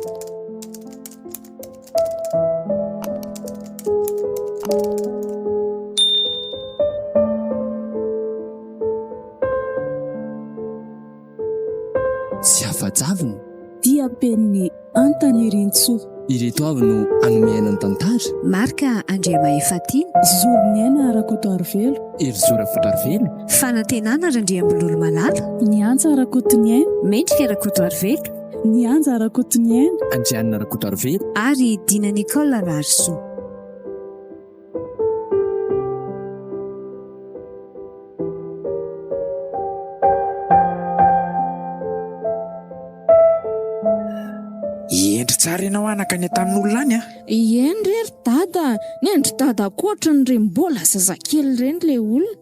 Sy afa-javina dia penny antany rintsoa ireto avy no anomeana ny tantara marika andriamaefatiny zorony aina arakoto arivelo ery zora fotarivelo fanantenana randriambololo malala ny anja arakotony aina mendrika rakoto arivelo ny anja arakotony aina andrianina rakotarivelo ary dina nikola rarisoa endry tsara ianao anaka ny tamin'olona any a endrery dada ny endry dada koatra ny reny mbola zazakely reny le olona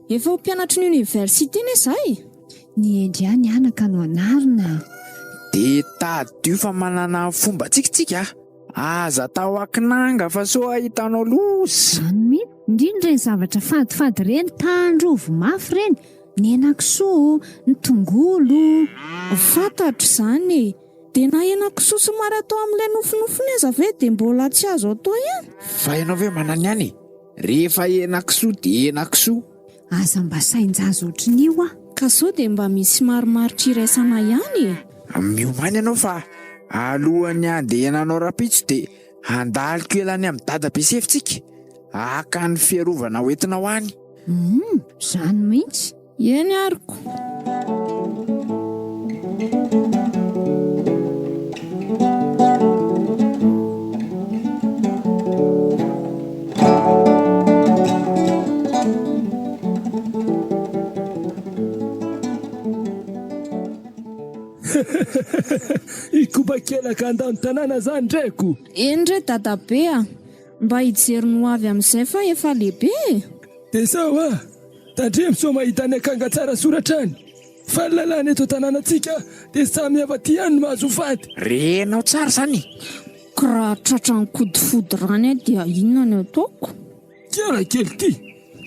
efa ho mpianatry ny oniversité ne zay ny endry any anaka no anarina dia tadio fa manana fomba tsikitsika aza tao akinanga fa so ahitanao loza zany mihitsy indrindra reny zavatra fadifady reny tandrovo mafy reny ny henan-kisoa ny tongolo fantatro zany dia na henan-kisoa somary atao amin'ilay nofinofiny aza ve dia mbola tsy azo atao ihany fa ianao ve manany any rehefa henan-kisoa dia henan-kisoa aza mba sainjazo ohatrin'io a ka sao dia mba misy marimaritra iraisana ihany miomany ianao fa alohan'ny andeha henanao rapitso dia andaliko elany amin'ny dada besefitsika aka ny fiarovana hoentina ho any zany mihitsy eny ariko ikobakelaka andany tanàna zany dreko endre dadabe a mba hijery no avy amin'izay fa efa lehibe dia sao a tandre misoa mahita ny akanga tsara soratra any fa ny lalàna eto tanànantsika dia samy afa-ty any no mahazo fady renao tsara zany karaha tratra ny kodifody rany dia inona ny ataoko kiara kely ty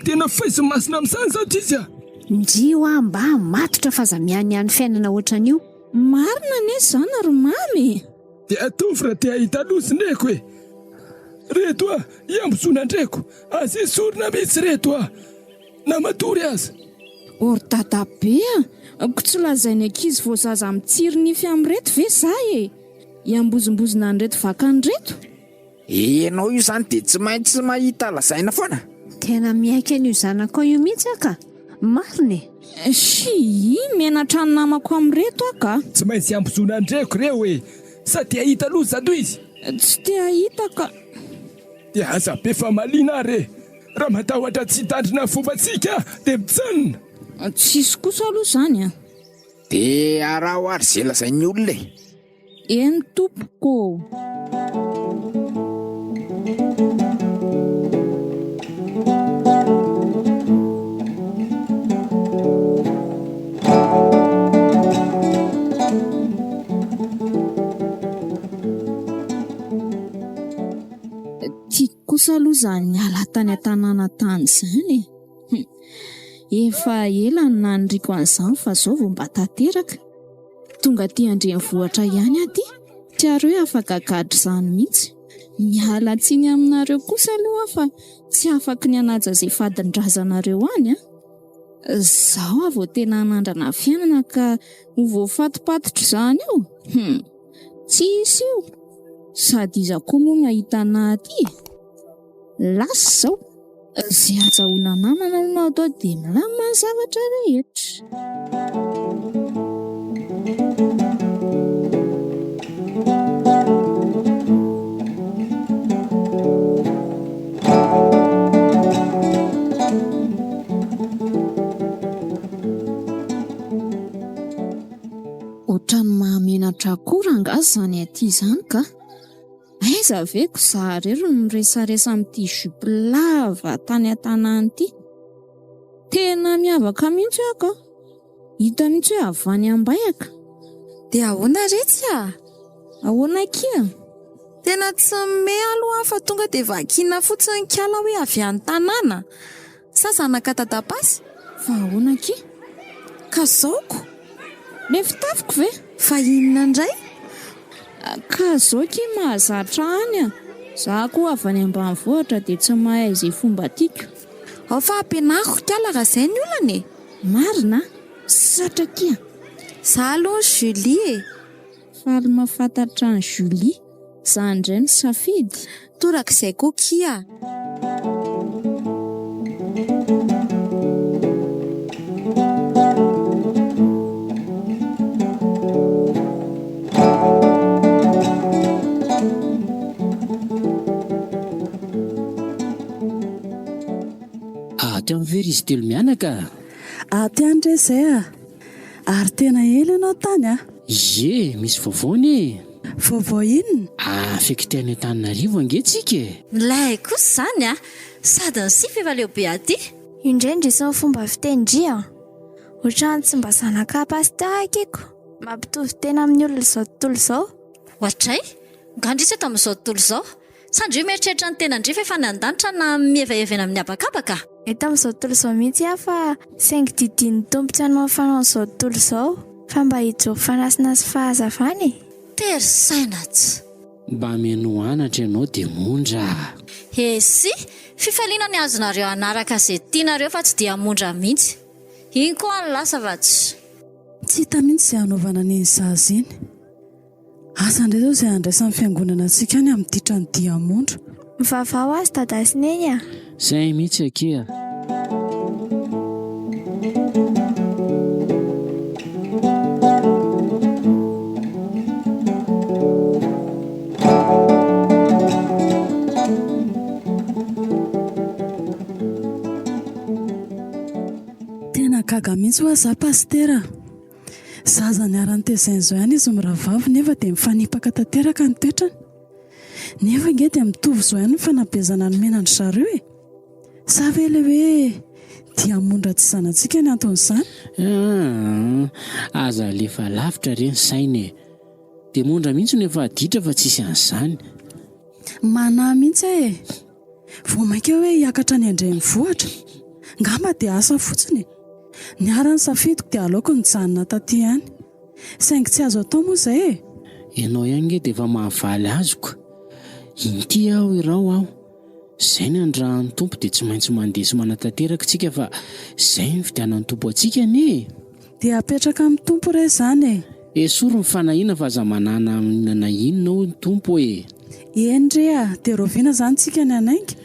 tena faiso masina amin'izany zao ty izy a ndio a mba matotra fazamiany any fiainana ohatran'io marina ne zany ary mamy dia atovy raha te ahita lozy ndreko e reto a iambosonandreko azy sorona mihitsy reto a na matory aza ory dadabe a ko tsy lazainy ankizy vao zaza mitsiry nify amin'reto ve zay e iambozimbozina an'reto vakan'reto ianao io zany dia tsy maintsy mahita lazaina foana tena miaika an'io zanako io mihitsy aka marina si mianatra ny namako amin'reto aka tsy maintsy iambosonandreko reo e sady ahita lozy zato izy tsy te ahita ka dia aza be fa malina re raha matahotra tsy hitandrina fombatsika dia mitsanona tsisy kosa aloha zany a dia araha ho ary zay lazain'ny olona e eny tompoko kosa aloha zany ala tany an-tanàna tany zany efa ela ny naniriako an'izany fa zao vao mba tanteraka tonga ty andrenivohitra ihany aty tiareo afaka gadry izany mihitsy miala tsiny aminareo kosa aloha fa tsy afaka ny anaja izay fadin-drazanareo any zaho avao tena hanandrana fiainana ka ho voafatopatotra izany io tsisy io sady iza koa moa mahita anaty lasa zao zay azahoana namana no atao dia milamina ny zavatra rehetra ohatrany mahamenatra akoranga zany aty zany ka aiza ve ko zaharery no miresaresa amin'ity jupe lava tany an-tanàna ity tena miavaka mihitsy ako hita mihitsy hoe avany ambayaka dia ahoana retsy a ahoana kia tena tsy me aloha fa tonga dia vakina fotsiny kala hoe avy any tanàna sasana katadapasy fa ahoana kia ka zaoko le fitafiko ve fa inona indray Ka zao ki mahazatra any a. Za koa avy any ambanivohitra dia tsy mahay izay fomba tiako. Ao fa ampianako kala raha izay ny olana e. Marina, zatra kia. Za aloha Julie e. Faly mahafantatra ny Julie, za indray ny safidy. Torak'izay koa kia. Ty amin'ny very izy telo mianaka. Aty Andry izay ary tena ela ianao tany Ye, misy vaovaony e. Vaovao inona? Feky teny Antananarivo angentsika. Lay kosa zany sady ny sify efa lehibe aty. Indrindra isan'ny fomba fitendria ohatrany tsy mba zanaka pasteur akeko mampitovy tena amin'ny olona izao tontolo izao. Ohatray ngandrisa eto amin'izao tontolo izao sandry io mieritreritra ny tena andrifa efa nandanitra na mievahevana amin'ny habakabaka. Eto amin'izao tontolo izao mihitsy fa saingy didin'ny tompotsy hanao fanao izao tontolo izao fa mba hijory fanasina sy fahazavany. Tery sainatsy Mba meno anatra ianao dia mondra. Sy fifaliana ny azonareo anaraka izay tianareo fa tsy dia mondra mihitsy. Iny koa ny lasa vatsy. Tsy hita mihitsy izay hanaovana ny zaza iny. Asa indray izao izay andraisan'ny fiangonana antsika any amin'ny ditrany diamondra. Mivavao azy dadasy neny Zay mihitsy akia. Tena gaga mihitsy ho aza pastera. Zaza niarany tezainy izao ihany izy miravavy nefa dia mifanipaka tanteraka ny toetrany. Nefa nge dia mitovy izao ihany ny fanabezana ny menandry zareo e. Sa vele hoe diamondra tsy zanantsika ny anton'izany. Aza alefa lavitra reny sainy e. Dia mondra mihitsy no efa aditra fa tsisy an'izany. Mana mihitsy e. Vao mainka hoe hiakatra ny andray mivohatra. Ngamba dia asa fotsiny. Ny arany safidiko dia aleoko ny janona taty ihany. Saingy tsy azo atao moa izay e. Ianao ihany nge dia efa mahavaly azoko. Inty aho irao aho. Izay ny andrahan'ny tompo dia tsy maintsy mandeha sy manatanteraka tsika fa izay ny fidianan'ny tompo antsika ne. Dia apetraka amin'ny tompo re izany e. Esory ny fanahiana fa aza manana amin'ny nanahinao ny tompo e. Endre dia roviana izany tsika ny anainga.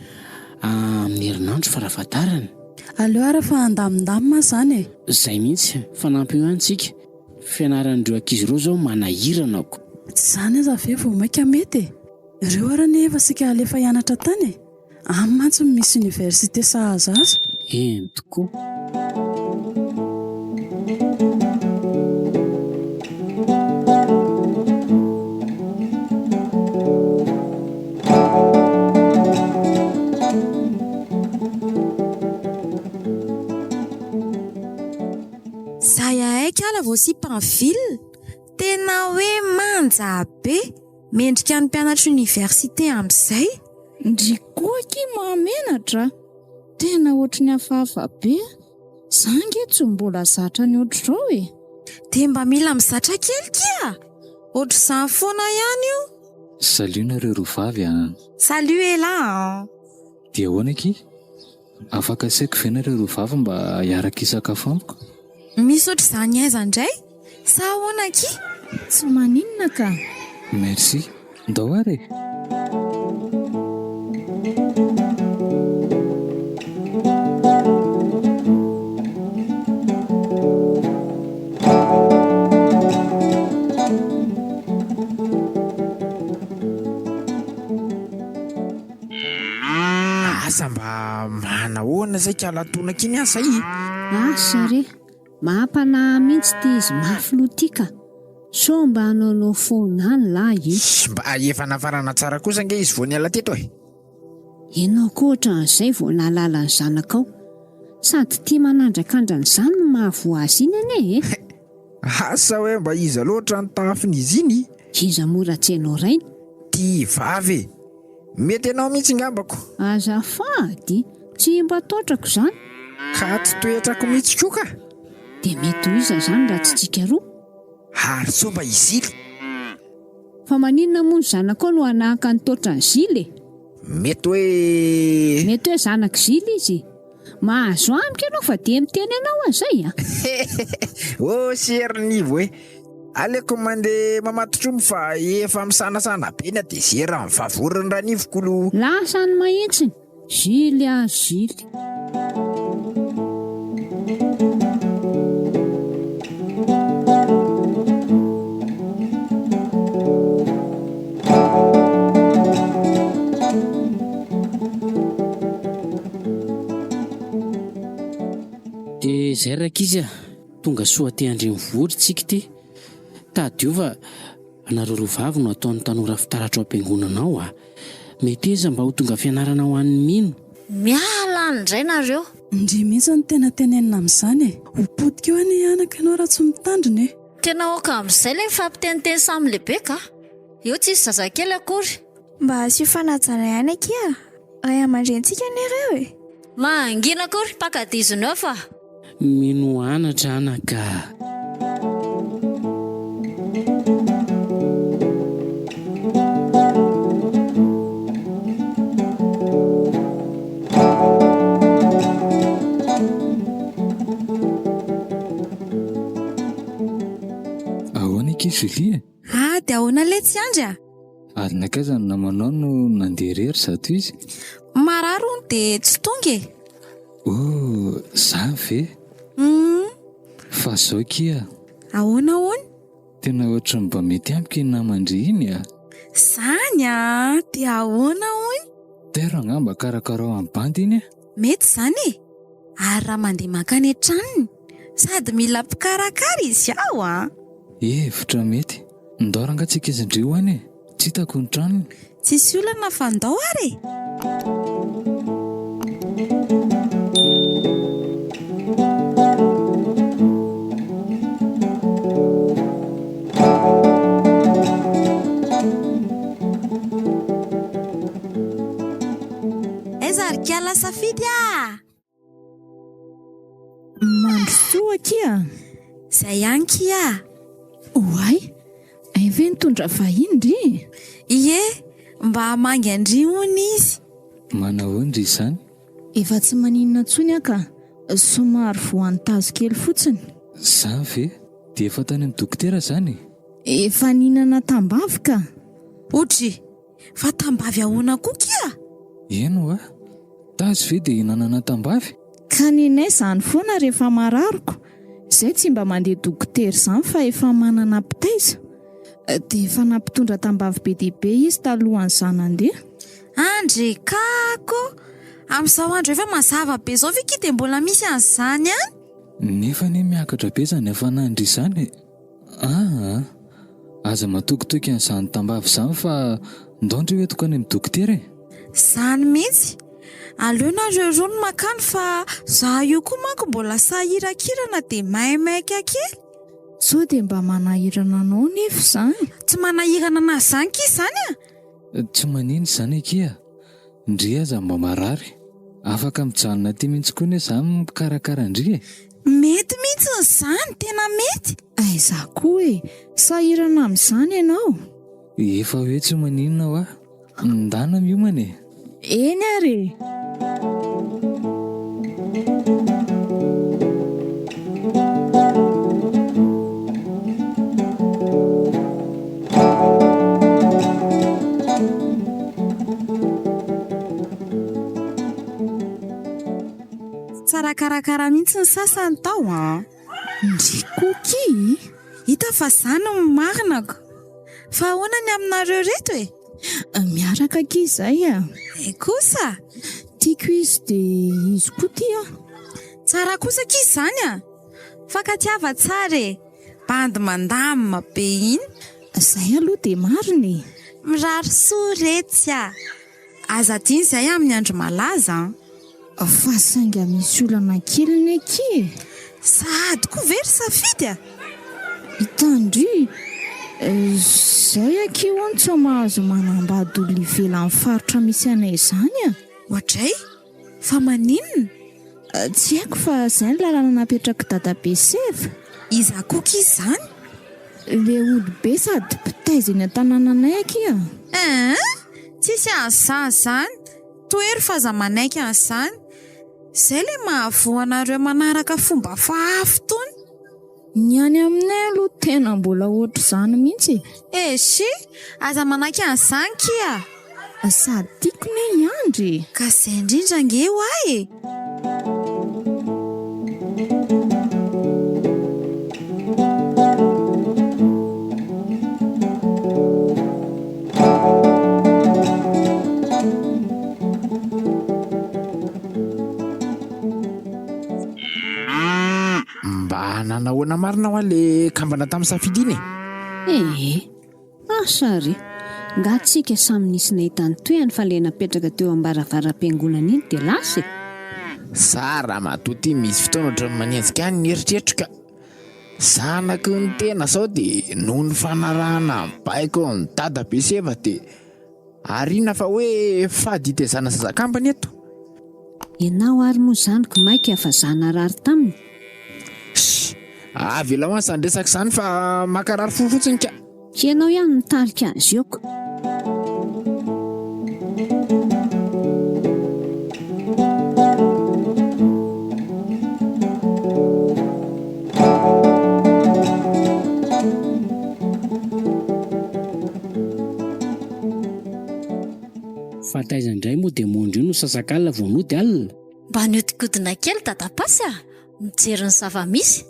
Amin'ny herinandro farafatarany. Aleo ara fa andamindamina izany e. Izay mihitsy fanampy io antsika. Fianaran'ireo ankizy ireo izao manahiranako. Tsy izany aza ve vao mainka mety e. Ireo ara nefa sika alefa hianatra tany e. Amin'ny mantsy misy université sahaza aza. Eny tokoa. Vao sy Panville tena hoe manja be mendrika ny mpianatra université amin'izay. Ndrikoaky mahamenatra tena ohatry ny hafahafa be. Zange tsy mbola zatra ny ohatr'izao e. Dia mba mila mizatra kely kia ohatr'izany foana ihany io. Salut nareo rovavy Salut Ela. Dia ahoana ki? Afaka saiko ve nareo rovavy mba hiaraka hisakafo amiko? Misy ohatr'izany aiza indray? Sa ahoana ki? Tsy maninona ka. Merci. Ndao ary. Asa mba manahoana zay kalatona kiny asa i? Sare mampana mihitsy ty izy maflotika. So mba hanao fonany lahy. Mba efa nafarana tsara kosa nge izy vao niala teto e. Ianao koa ohatran'izay vao nalala ny zanakao. Sady tia manandrakandra ny zany mahavoazy iny ane e. Asa hoe mba iza loatra ny tafin'izy iny? Iza mora tsy hainao rainy. Ty vavy mety anao mihitsy ngambako. Azafady tsy mba totrako zany. Ka tsy toetrako mihitsy koa ka. Dia mety ho iza zany raha tsy tsika roa. Ary so mba izily. Fa maninona moa ny zanakao no hanahaka ny totra ny zily? Mety hoe zanak' zily izy. Mahazo amika ianao fa dia miteny ianao azay a. Serin'ivo aleko mandeha mamatotromy fa efa misanasana be na dia zera mivavorin'ny ranivokolo. Lasa ny mahitsiny. Zily zily. Dia zay rakizy tonga soa te andreny vory tsika ty. Tadiova anareo rovavy no ataon'ny tanora fitaratra ao am-piangonanao mety eza mba ho tonga fianarana ho an'ny mino. Miala indray nareo. Ndry mihitsy ny tena tenenina amin'izany ho potika eo any anaka ianao raha tsy mitandrina Tena oka amin'izay ilay fampiteniteny samy lehibe ka. Eo tsisy zazakely akory. Mba asio fanajana ihany akia. Ray aman-drentsika anareo Mangina akory pakadizonao fa. Mino anatra anaka. Julie dia ahoana le tsy andry ary nakazany namanao no nandeha rery zato izy mararo dia tsy tonga za ve fa zao kia ahoana tena ohatry mba mety amiko iny namandry iny zany dia ahoana tero angamba karakara amin'ny bandy iny mety zany ary raha mandeha makany an-tranony sady mila mpikarakara izy hevitra mety ndoranga tsika izindreo any tsy hitako ny tranony tsisy olana fa ndao ary ezarikala safidy mandrosoa kia zay ihany kia oay ve nitondra vahiny ndry ie mba mangy andry hony izy manao ndry izany efa tsy maninona tsony aka somary voantazo kely fotsiny za ve dia efa tany amin'ny dokotera zany efa ninana tambavy ka otry fa tambavy ahoana koa kia eno tazy ve dia hinanana tambavy ka ninay zany foana rehefa mararoko zay tsy mba mandeha dokotera zany fa efa manana mpitaiza dia efa nampitondra tambavy be diabe izy talohan'izany andeha Andry kako amin'izao andro efa mazava be zao viki dia mbola misy an'izany nefa ne miakatra be zany efa nandry izany aza matokitoky an'izany tambavy izany fa ndaondry hoe tokany amin'ny dokotera zany mihitsy aleonareo roa no makany fa za io koa manko mbola sahirakirana dia maimaika kely sao dia mba manahirana anao nefa izany tsy manahirana anazy zany kia izany tsy manino izany kia ndry aza mba marary afaka mijanona ty mihitsy koa ne izany mikarakara ndry mety mihitsy izany tena mety za koa sahirana amin'izany ianao efa hoe tsy maninona ndana miomana eny ary tsara karakara mihitsy ny sasany tao ndry koki hita fa zany marinako fa ahoana ny aminareo reto miaraka ki zay kosa tiako izy dia izy koa ty tsara kosa ki izany fakatiava tsara bandy mandamina be iny zay aloha dia mariny mirary soretsy aza tiany zay amin'ny andro malaza fa sainga misy olana keliny aki sady koa very safidy hitandry zay akeo tsy mahazo manambady olo ivelan'ny faritra misy anay izany ohatray fa maninona tsy haiko fa zay ny lalana napetraka dadabe seva iza koa ki izany Le olo be sady pitaiza eny an-tanànanay akia. Tsisy an'izany zany. Toery fa za manaiky an'izany. Zay le mahavoanareo manaraka fomba fahafy tony. Ny any aminay aloha tena mbola ohatr' izany mihitsy. Esy, aza manaiky an'izany kia. Sady tiako ne Andry. Ka izay indrindra nge ho ahy. Mba nanahoana marina ho le kambana tamin'ny safidiny. Sary nga tsika samy nisy nahitany toehany fa le napetraka teo ambaravaram-piangonana iny dia lasy. Sara matoty misy fotoana ohatrany manenjika any ny eritretrika. Zanako ny tena sao dia noho ny fanarahana baiko ny dada be seva dia arina fa hoe fady itezana zazakambany eto. Ianao ary moa zanako maika fa zanarary taminy. Avy ela ho any sandresaka izany fa makarary fofotsiny ka. Ianao ihany nitarika azy ioko. Fataiza indray moa dia mondro io no sasakalina vao nody alina. Mba niodikodina kely dadapasy mijery ny zava-misy.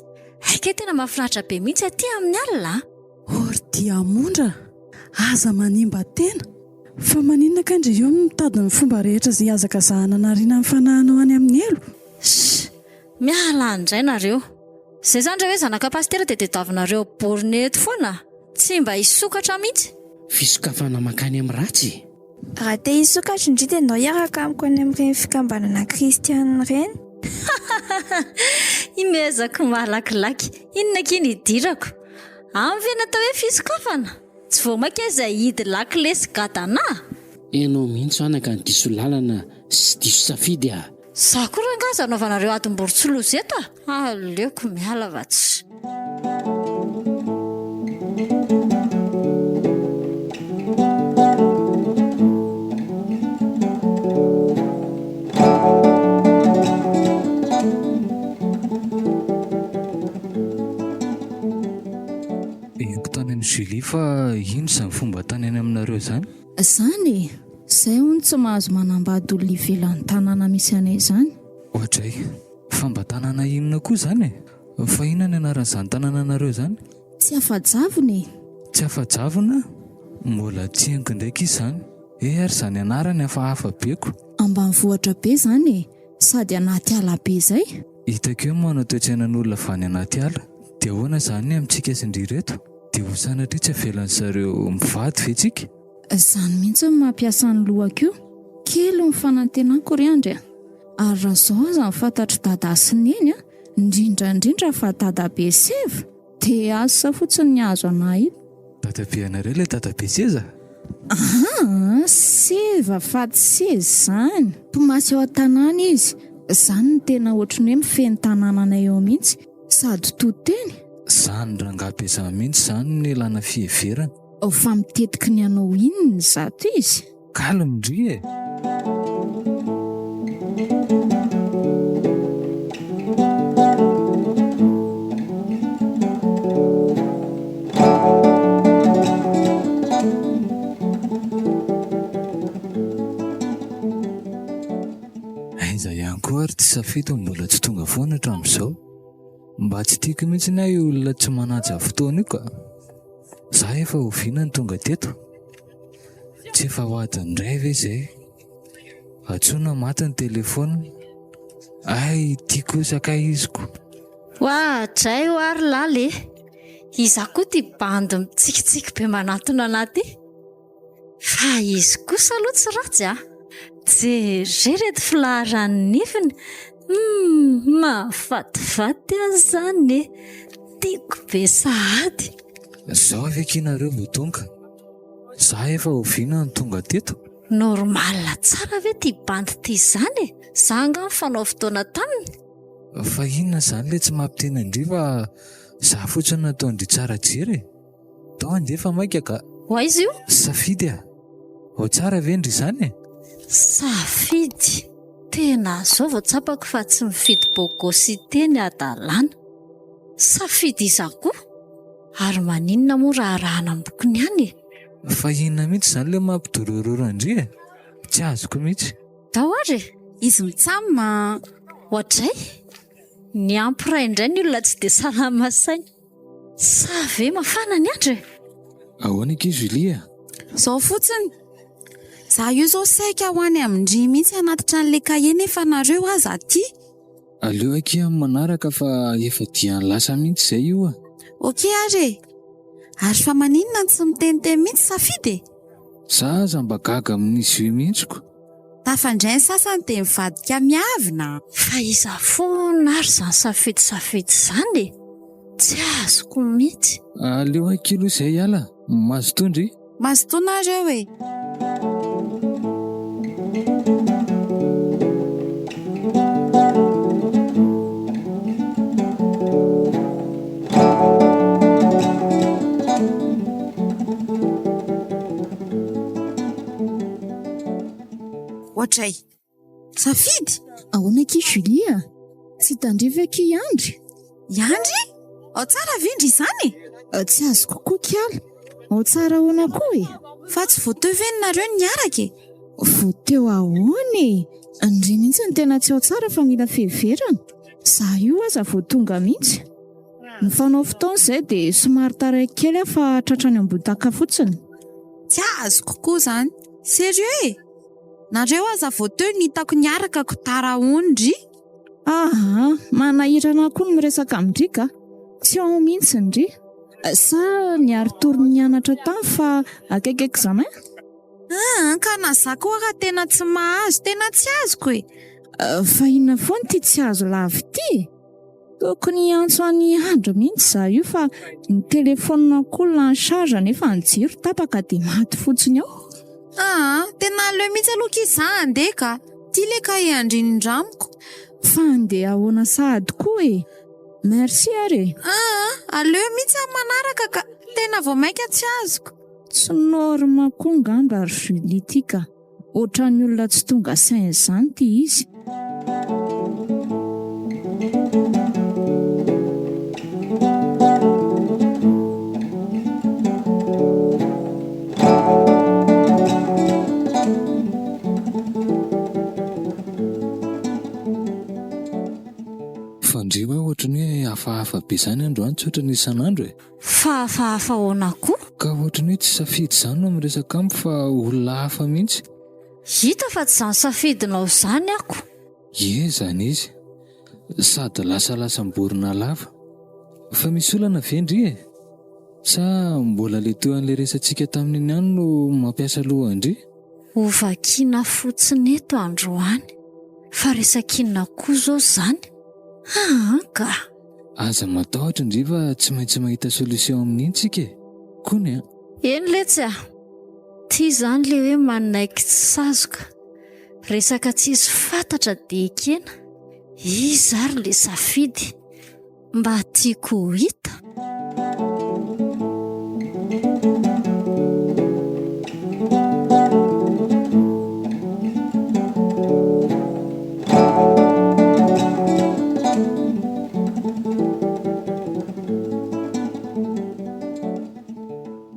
Haika tena mahafinaritra be mihitsy aty amin'ny alina. Ordiamondra, aza manimba tena. Fa maninona kandry eo mitady ny fomba rehetra izay azaka zahana narina amin'ny fanahinao any amin'ny elo. Miala andray nareo. Izay zany hoe zanaka pastera dia tadiavinareo borneto foana. Tsy mba hisokatra mihitsy. Fisokafana makany amin'ny ratsy. Raha te hisokatra indray dia andao hiaraka amiko any amin'ireny fikambanana kristianina ireny. Imezako malakilaky. Inona kiny idirako? Aminy atao hoe fisokafana. Tsy vao maika izay hidy lakilesy gadana. Ianao mihitsy anaka ny diso lalana sy diso safidy a. Sakorangaza anaovanareo atom-borotsoloza eto a. Aleoko miala vatsy. Julie fa ino izany fomba tany any aminareo zany? Zany izay hono tsy mahazo manambady olona ivelan'ny tanàna misy anay izany. Ohatray, fa mba tanàna inona koa zany? Fa inona ny anaran'izany tanànanareo zany? Tsy afajavona. Tsy afajavona? Mbola tsy haingo ndraiky izany. Ary izany anarany hafahafa beko. Ambanivohitra be zany sady anaty ala be izay. Hitako eo manao toe-tsainan'olona avy anaty ala. Dia ahoana izany amintsika sindry reto? Dia ho sanatria tsy avelan'ny zareo mivady vetsika. Izany mihitsy ny mampiasa ny lohako io. Kely ny fanantenako ry Andry. Ary raha izao aza fantatry dada sy neny indrindra fa dada be seva dia asa fotsiny ny azo anahy. Dada be anareo ilay dada be seza? Seva faty seza izany. Mpimasy ao an-tanàna izy. Izany ny tena ohatrany hoe mifeny tanànanay eo mihitsy sady toteny. Zany rangabe izany mihitsy izany ny ilana fieverana. Fa mitetiky ny anao inony zato izy. Kalimindry e. Aiza ihany koa ary tsy safito mbola tsy tonga foana hatramin'izao. Mba tsy tiako mihitsy na io olona tsy manaja fotoana io ka. Za efa oviana ny tonga teto. Tsy efa ho adiny indray ve izay? Atsoina maty ny telefona. Ay, tiako sakaiziko. Dray ho ary laly. Iza koa ty bandy mitsikitsiky be manatona anaty. Fa izy kosa aloha tsy ratsy a. Jerereto filaharan'ny nifiny. Mahafatifaty azy zany. Tiako be sahady. Zao avekinareo vao tonga. Za efa oviana ny tonga teto. Normal tsara ve ty bandy ty zany? Za anga fanao fotoana taminy. Fa inona zany le tsy mampiteny Andry fa za fotsiny nataondry tsara jery. Tao andefa maika ka. Ho aiza io? Safidy a. Ao tsara vendry izany e. Safidy. Tena zao vao tsapako fa tsy mifidy bôgosy teny adalàna. Safidy izako. Ary maninona moa raha rahana ambokony ihany e? Fa inona mihitsy izany ilay mampidorororo Andry e? Tsy azoko mihitsy. Tao ary Izy mitsama. ohatray ny ampiray indray ny olona tsy dia salama saina. Sa ve mafana ny andro e? Ahoana ki Julia? Zao fotsiny. Za io zao saika ho any amindry mihitsy anaty an'ilay kahie nefa nareo aza aty. Aleo aky amin'ny manaraka fa efa dia lasa mihitsy izay io a. Okey ary. Ary fa maninona tsy miteniteny mihitsy Safidy? Za aza mba gaga amin'izy io mihitsiko. Tafandray ny sasany dia mivadika miavina. Fa iza foana ary izany safidy izany e? Tsy azoko mihitsy. Aleo aky aloha izay ala. Mazotondry. Mazotona areo e. Ohatray. Safidy? Ahoana ki Julia? Tsy tandreva ki Andry? Andry? Ao tsara vindry izany? Tsy azoko koa kiala. Ao tsara ahoana koa e? Fa tsy voatevenareo niaraka e? Voateo ahoana e? Andry mihitsy ny tena tsy ao tsara fa mila fiheverana. Za io aza vao tonga mihitsy. Ny fanao fotoana izay dia somary taraiky kely aho fa tratrany ambotaka fotsiny. Tsy azoko koa izany. Sérieux e? Nareo aza voateo nitako niaraka kotara ondry. Aha, manahirana koa ny miresaka amindry ka. Tsy ao mihitsy ndry. Sa niary torony nianatra tany fa akaiky examen? Ka nazako aho tena tsy mahazo, tena tsy azoko e. Fa inona foana ty tsy azo lava ty? Tokony antso any Andry mihitsy za io fa ny telefonina koa lany charge nefa ny jiro tapaka dia maty fotsiny ao. Tena aleo mihitsy aloha kiza andeha ka. Ty le ka iandrinindramiko. Fa andeha ahoana sahady koa e. Merci ary. Aleo mihitsy amin'ny manaraka ka. Tena vao maika tsy azoko. Tsy norma koa ngamba ary Julie ty ka. Ohatran'ny olona tsy tonga saina izany ty izy. Fandriwa ohatrany hoe hafahafa be izany androany tsy ohatran'ny isan'andro e. Fa hafahafa ahoana koa? Ka ohatrany hoe tsy safidy izany no miresaka amiko fa olona hafa mihitsy. Hita fa tsy izany safidinao izany ako. Ie zany izy. Sady lasalamborona lava. Fa misy olana vendry e. Sa mbola le teo an'ilay resantsika tamin'iny ihany no mampiasa loha Andry? Ovakiana fotsiny eto androany. Fa resakinina koa zao izany. Ka. Aza matahotra Andry fa tsy maintsy mahita solution amin'iny tsika e. Kony a. Eny letsy a. Ty izany le hoe manaiky tsy sazoka. Resaka tsisy fantatra dia ekena. Izy ary le safidy. Mba tiako hita.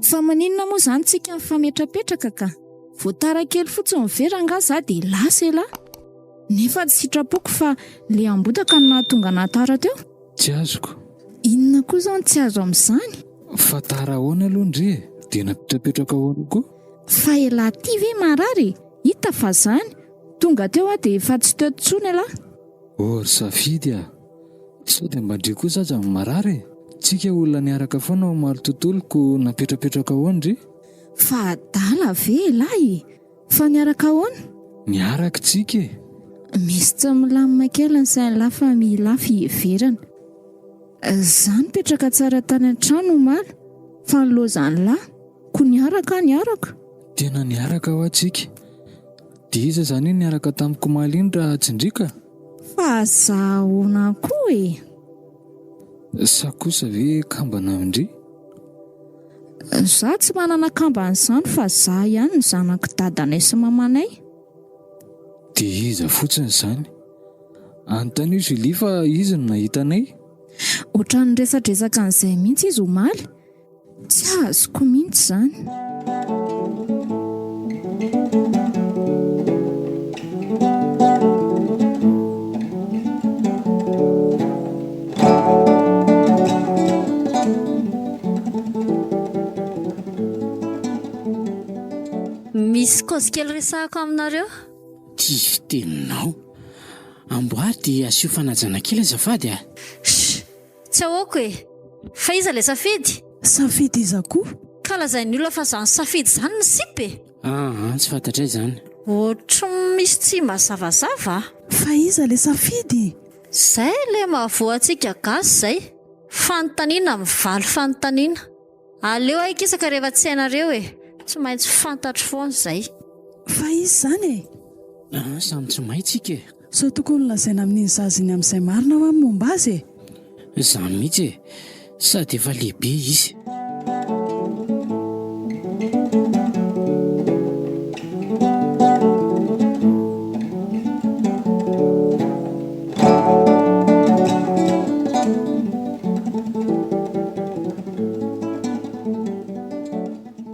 Fa maninona moa izany tsika mifametrapetraka ka? Voatara kely fotsiny mivera nga za dia lasa lahy. Nefa tsy sitrapoko fa le ambotaka no nahatonga natara teo. Tsy azoko. Inona koa izany tsy azo amin'izany? Fa tara ahoana aloha Andry e? Dia napetrapetraka ahoana koa? Fa elahy ty ve marary? Hita fa izany. Tonga teo aho dia efa tsy teo intsony lahy. Ry safidy a. Sao dia mba ndry koa zaza marary e. Tsika olona niaraka foana ao maro tontoloko napetrapetraka ahoana Andry? Fa adala ve lahy? Fa niaraka ahoana? Niaraka tsika e. Misy tsy milamina kely ny saina lahy fa mila fiheverana. Izany petraka tsara tany an-trano omaly. Fa ny lozany lahy. Ko niaraka. Tena niaraka ao atsika. Dia iza izany niaraka tamiko maly iny raha tsindrika? Fa zahoana koa e. Sa kosa ve kambana Andry? Za tsy manana kamban'izany fa za ihany ny zanako dadanay sy mamanay. Dia iza fotsiny izany? Anontany izy Julie fa izy no nahitanay? Ohatran'ny resadresaka an'izay mihitsy izy omaly. Tsy azoko mihitsy izany. Misy kaozy kely resahako aminareo? Tia fiteninao. Amboary dia asio fanajana kely azafady a. Tsy ahoako e. Fa iza ilay safidy? Safidy iza koa? Ka lazain'ny olona fa izany safidy izany ny sipy e. Tsy fantatray izany. Ohatry misy tsy mazavazava. Fa iza ilay safidy? Izay ilay mahavoantsika gasy izay. Fanontaniana mivaly fanontaniana. Aleo aikisaka rehefa tsy hainareo e. Tsy maintsy fantatro foana izay. Fa izy izany e? Samy tsy maitsika e. So tokony lazaina amin'iny zaziny amin'izay marina ho amin'ny momba azy e. Izany mihitsy e. Sady efa lehibe izy.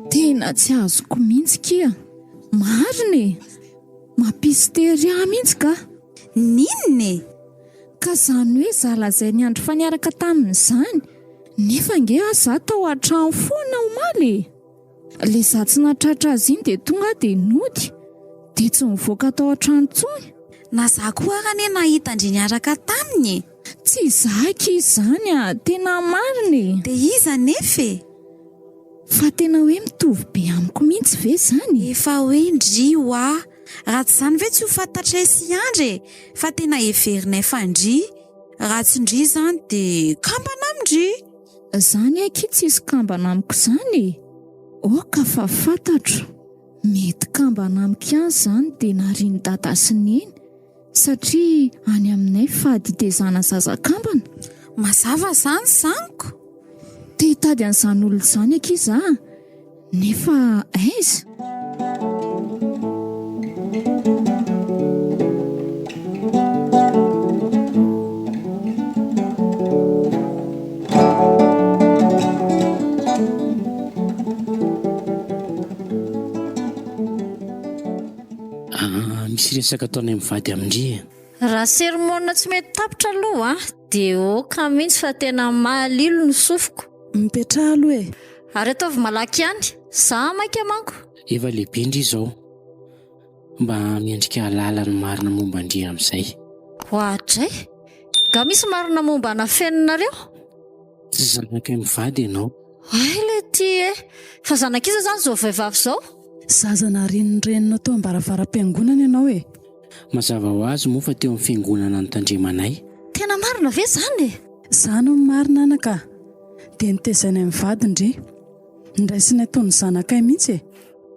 Tena tsy azoko mihitsy kia. Marina e. Mampisy teria mihitsy ka. Ninone? Ka izany hoe za lazay ny andro fa niaraka tamin'izany. Nefa nge za tao an-trano foana omaly. Le za tsy natratra azy iny dia tonga dia nody. Dia tsy mivoaka tao an-trano intsony. Na za koa arany nahita Andry niaraka taminy. Tsy zaka izany a. Tena marina. Dia iza nefe? Fa tena hoe mitovy be amiko mihitsy ve izany? Efa hoe Ndry hoa. Raha tsy izany ve tsy ho fantatray sy Andry fa tena heverinay fa Ndry. Raha tsy Ndry izany dia kambana Ndry. Izany aiky tsy isy kambana amiko izany. Oka fa fantatro. Mety kambana amiko ihany izany dia nariany dada sy neny. Satria any aminay fady tezana zazakambana. Mazava izany zaniko. Te hitady an'izany olona izany aiky iza. Nefa aiza? Misy resaka ataonay mivady amindry. Raha sermona tsy mety tapitra aloha dia oka mihitsy fa tena malilo ny sofiko. Mipetraha aloha e. Ary ataovy malaky ihany. Za maika manko. Efa lehibe Ndry izao. Mba miendrika lalany marina momba Ndry amin'izay. Hoatray. Ga misy marina momba ana feninareo? Tsy zanakay mivady ianao. Le ty e. Fa zanak'iza izany izao vehivavy izao? Zazana renina tao ambaravarapem-piangonana ianao e. Mazava ho azy moa fa teo amin'ny fiangonana nitandremanay. Tena marina ve izany e? Izany no marina anaka. Dia nitezanay mivady Ndry. Ndraisiny ataony zanakay mihitsy e.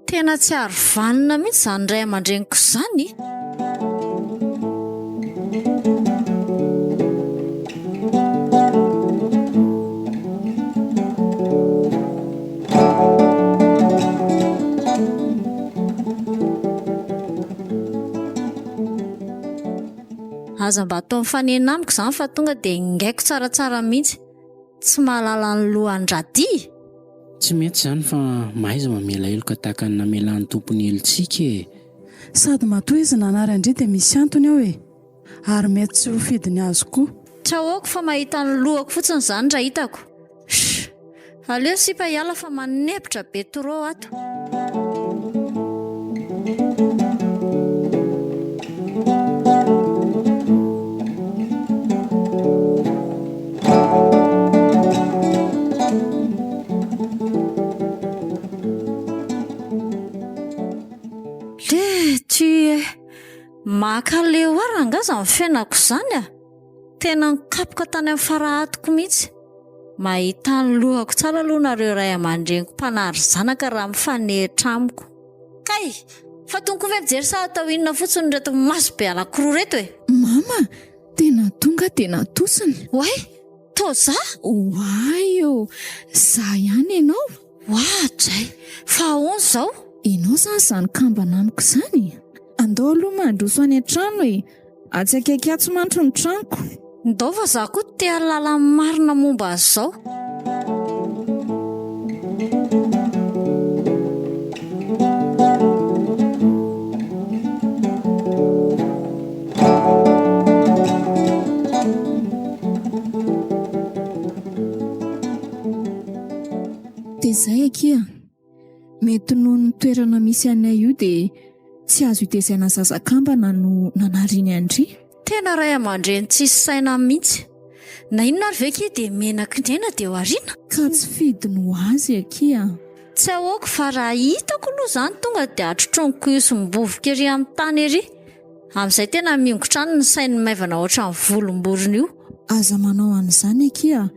Tena tsy ary vanina mihitsy izany ray aman-dreniko izany. Aza mba atao mifanena amiko izany fa tonga dia ngaiko tsaratsara mihitsy. Tsy mahalala ny lohan-dradia. Tsy mety izany fa mahaiza mamela heloka tahaka ny namelan'ny tompony helontsika e. Sady matoa izy nanary Andry dia misy antony ao e. Ary mety tsy ho fidiny azy koa. Tsy ahoako fa mahita ny lohako fotsiny izany raha hitako. Aleo sipa hiala fa manepitra be toro ato. Maka leo ary angaza amin'ny fiainako izany a. Tena nikapoka tany amin'ny farahatiko mihitsy. Mahita ny lohako tsara aloha nareo ray aman-dreniko mpanary zanaka raha mifanehitra amiko. Kay, fa tonga ve mijery sa atao inona fotsiny reto maso be anankiroa reto e. Mama, tena tonga tena tosiny. Way, to za? Oay o, za ihany ianao. Dray fa ahoana izao? Ianao zany izany kambana amiko izany. Andao aloha mandroso any an-trano e. Atsy akaiky tsy mantro ny tranoko. Ndao fa za koa te halala marina momba azy izao. Dia izay akia, mety noho ny toerana misy anay io dia tsy azo hitaizana zazakambana no nanariany Andry. Tena ray aman-dreny tsisy saina mihitsy. Na inona ary ve kia dia menakin-drena dia variana? Ka tsy fidiny ho azy akia. Tsy ahoako fa raha hitako aloha izany tonga dia atrotroniko io sombovoka ery amin'ny tany ery. Amin'izay tena miongotrano ny sainy maivana ohatran'ny volomborona io. Aza manao an'izany akia,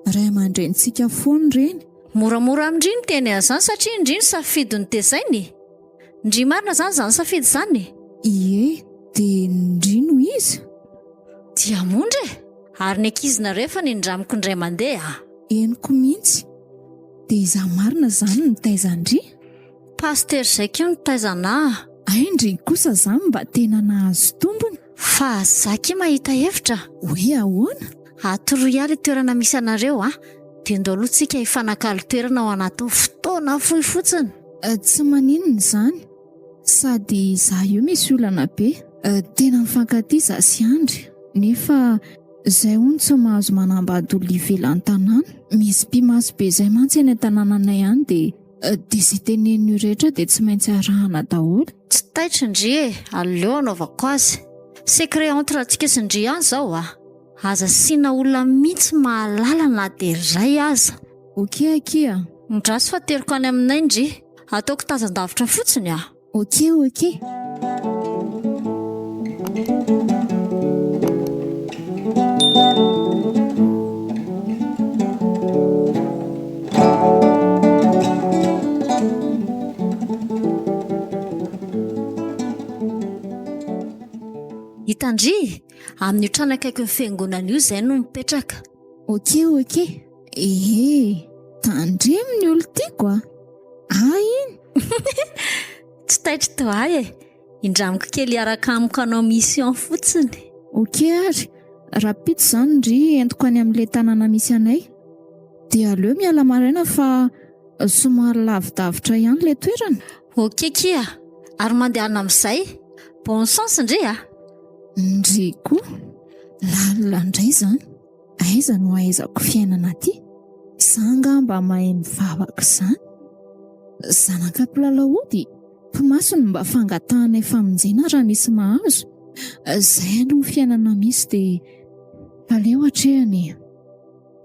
ray aman-drenitsika foana ireny. Moramora amin'indry ny teny an'izany satria indry ny safidy ny tezainy. Indry marina izany safidy izany. Ie, dia indry no izy. Dia mondra e, ary ny ankizina rehefa ny indramiko indray mandeha. Henoko mihitsy. Dia iza marina izany ny taizandry? Paster izay koa ny taizana. Andry kosa izany mba tena nahazo tombony. Fa zaky mahita hevitra. Hoe ahoana? Atoroy ary toerana misy anareo dia ndao aloha tsika hifanakalo toerana ao anaty fotoana fohy fotsiny. Tsy maninona izany. Sady za io misy olana be. Tena mifankatia za sy Andry. Nefa izay hono tsy mahazo manambady olona ivelan'ny tanàna. Misy mpimaso be izay mantsy any an-tanànanay any dia izay tenenio rehetra dia tsy maintsy arahana daholo. Tsy taitra Ndry e, aleo anaovako azy. Secret entre antsika sy Ndry ihany izao aza sina olona mihitsy mahalala na dia iray aza. Okey akia. Midrasy fa teriko any aminay Ndry. Ataoko tazan-davitra fotsiny Okey. Hitandry, amin'ny trano akaiky ny fiangonana io izay no mipetraka. Okey. Tandremo ny olo tiako iny. Tsy taitra to e. Indramiko kely araka amiko anao mission fotsiny. Okey ary, raha pito izany Ndry entiko any amin'ilay tanàna misy anay. Dia aleo miala maraina fa somary lavidavitra ihany ilay toerana. Okey kia, ary mandehana amin'izay. Bon sens Ndry Ndry koa, lalina indray izany. Aiza no ahaizako fiainana aty? Sanga mba mahay mivavaka izany. Zanaka mpilalao-ody, mpimasony mba fangatanay famonjena raha misy mahazo. Izay aloha fiainana misy dia aleo hatrehany.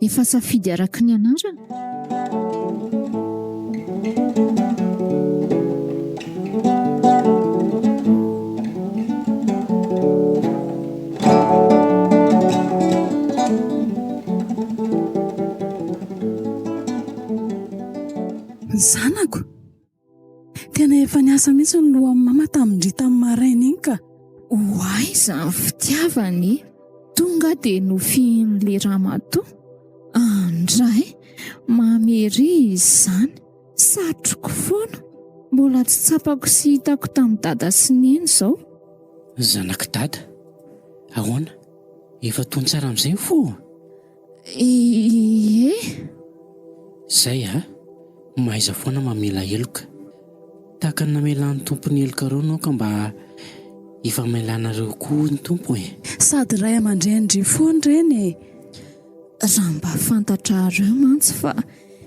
Efa safidy araka ny anarana. Zanako, tena efa niasa mihitsy ny lohan'ny mama tamin'indry tamin'ny maraina iny ka. Hoay izany fitiavany. Tonga dia nofihin'ilay ramatoa. Andray, mamery izy izany. Satroko foana. Mbola tsy tsapako sy hitako tamin'ny dada sy neny izao. Zanaka dada, ahoana? Efa tony tsara amin'izay fo. Ie. Zay mahaiza foana mamela eloka. Tahaka ny namelan'ny tompony eloka reo anao ka mba hifamelanareo koa ny tompo Sady ray aman-dreny foana ireny Raha mba fantatrareo mantsy fa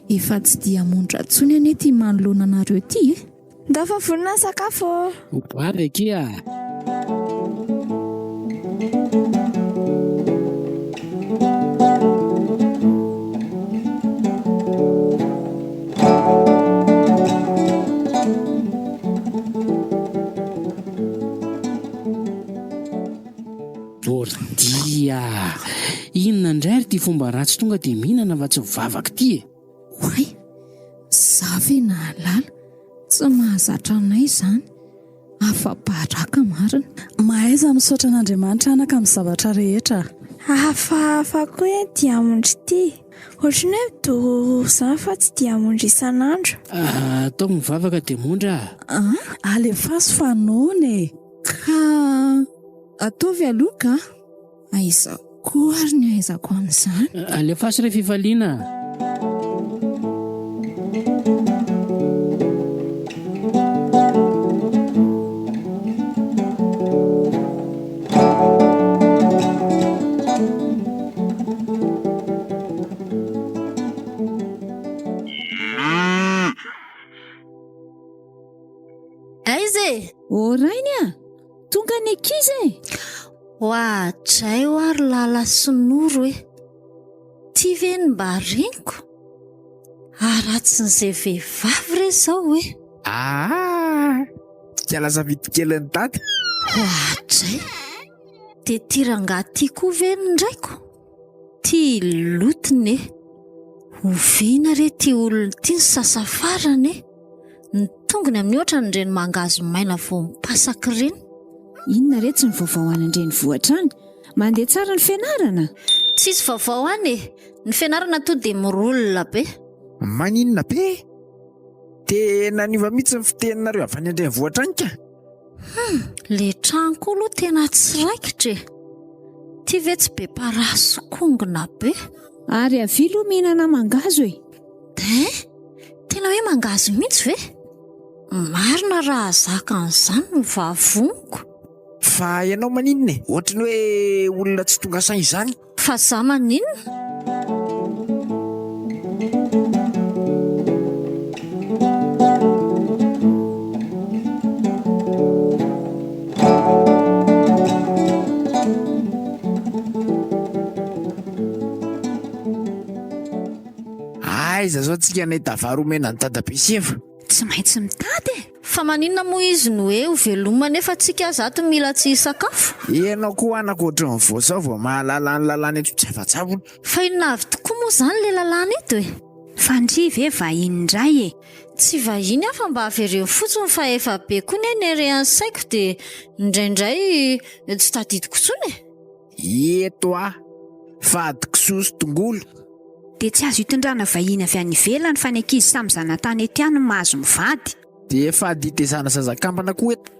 efa tsy dia mondra tsony anie ity manoloana anareo ity Ndao fa vonona sakafo. Bary akia. Dia inona indray ary ty fomba ratsy tonga dia mihinana fa tsy mivavaka ty Hoay, zavy nahalala, tsy mahazatra anay izany. Afa-baraka marina. Mahaiza misaotra an'Andriamanitra anaka amin'ny zavatra rehetra. Hafahafa koa diamondry ity. Ohatrany hoe do izany fa tsy diamondry isan'andro. Ataoko mivavaka dia mondra. Alefaso fanony Ka ataovy aloka aizako ary ny aizako amin'izany. Alefaso ray fifaliana. Orainy tonga ny ankizy hoatray ho ary lala sinoro hoe ty ve ny mba reniko aratsin'izay vehivavy re zao hoe tikalaza vitikeliny tady hoatray de ty ranga ty koa ve ny ndraiko ty lotiny ovina re ty olona ty ny sasafarany ny tongony amin'ny ohatra ny reny mangazo maina vo mipasaka ireny. Inona re tsy ny vaovao an'ireny voatrany? Mandeha tsara ny fianarana? Tsisy vaovao any ny fianarana to dia mirolona be. Maninona be? Tena niva mihitsy ny fiteninareo avy any andreny voatrany ka? Le tranko aloha tena tsy raikitra ty ve tsy be parasy kongona be. Ary avilo mihinana mangazo e? Tena hoe mangazo mihitsy ve? Marina raha zaka an'izany no vavoniko. Fa ianao maninona e? Ohatrany hoe olona tsy tonga saina izany. Fa za maninona? Aiza zao tsika nahita varomena ny tadabesefa. Tsy maintsy mitady e. Fa maninona moa izy no hoe ho veloma nefa tsika zato mila tsy sakafo. Ianao koa anak'ohatry ny voasao vao mahalala ny lalàna eto tsy afa-tsavona. Fa inona avy tokoa moa zany le lalàna eto e? Fandry ve vahiny indray e? Tsy vahiny aho fa mba avereo fotsiny fa efa be koa ny nerean'ny saiko dia indraindray tsy tadidiko tsony e. Eto fa adikisoso tongolo. Dia tsy azo hitondrana vahiny avy any ivelany fa ny ankizy samy zanatany ety ihany no mahazo mivady. Dia efa ditezana zazakambana koa eto.